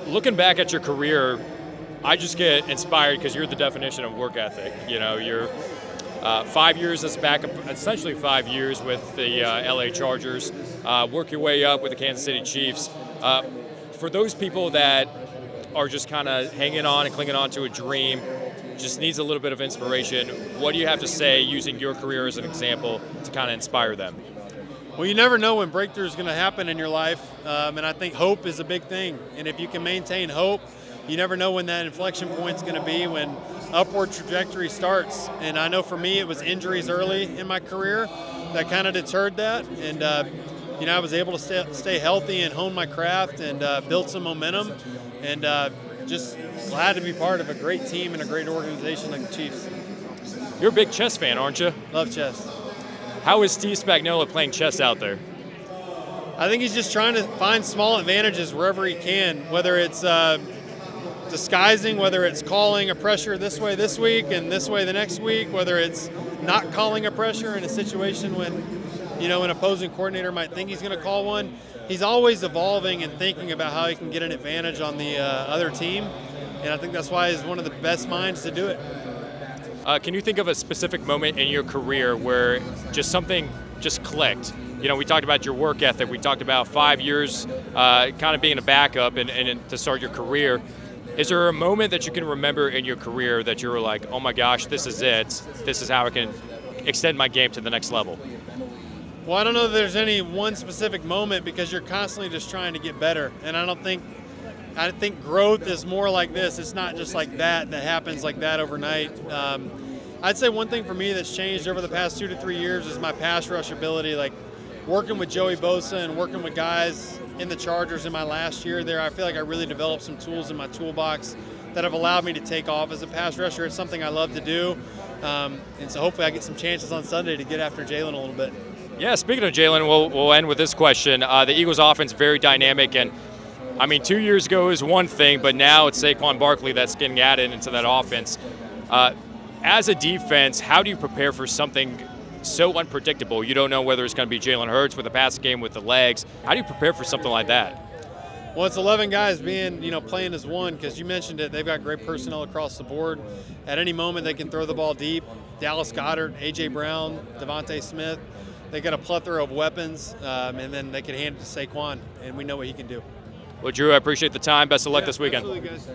looking back at your career, I just get inspired because you're the definition of work ethic. You know, you're 5 years as backup, essentially 5 years with the LA Chargers, work your way up with the Kansas City Chiefs. For those people that are just kind of hanging on and clinging on to a dream, just needs a little bit of inspiration, what do you have to say using your career as an example to kind of inspire them? Well, you never know when breakthrough is going to happen in your life, and I think hope is a big thing. And if you can maintain hope, you never know when that inflection point is going to be, when upward trajectory starts. And I know for me, it was injuries early in my career that kind of deterred that. And I was able to stay healthy and hone my craft and build some momentum. And just glad to be part of a great team and a great organization like the Chiefs. You're a big chess fan, aren't you? Love chess. How is Steve Spagnuolo playing chess out there? I think he's just trying to find small advantages wherever he can, whether it's disguising, whether it's calling a pressure this way this week and this way the next week, whether it's not calling a pressure in a situation when, an opposing coordinator might think he's going to call one. He's always evolving and thinking about how he can get an advantage on the other team, and I think that's why he's one of the best minds to do it. Can you think of a specific moment in your career where just something just clicked? We talked about your work ethic. We talked about 5 years kind of being a backup and to start your career. Is there a moment that you can remember in your career that you were like, oh my gosh, this is it. This is how I can extend my game to the next level? Well, I don't know that there's any one specific moment because you're constantly just trying to get better. And I think growth is more like this. It's not just like that happens like that overnight. I'd say one thing for me that's changed over the past 2 to 3 years is my pass rush ability. Like working with Joey Bosa and working with guys in the Chargers in my last year there, I feel like I really developed some tools in my toolbox that have allowed me to take off as a pass rusher. It's something I love to do. And so hopefully I get some chances on Sunday to get after Jalen a little bit. Yeah, speaking of Jalen, we'll end with this question. The Eagles offense very dynamic, and 2 years ago it was one thing, but now it's Saquon Barkley that's getting added into that offense. As a defense, how do you prepare for something so unpredictable? You don't know whether it's going to be Jalen Hurts with the passing game with the legs. How do you prepare for something like that? Well, it's 11 guys playing as one, because you mentioned it. They've got great personnel across the board. At any moment, they can throw the ball deep. Dallas Goedert, A.J. Brown, Devontae Smith. They got a plethora of weapons, and then they can hand it to Saquon, and we know what he can do. Well, Drue, I appreciate the time. Best of luck this weekend. Absolutely, guys.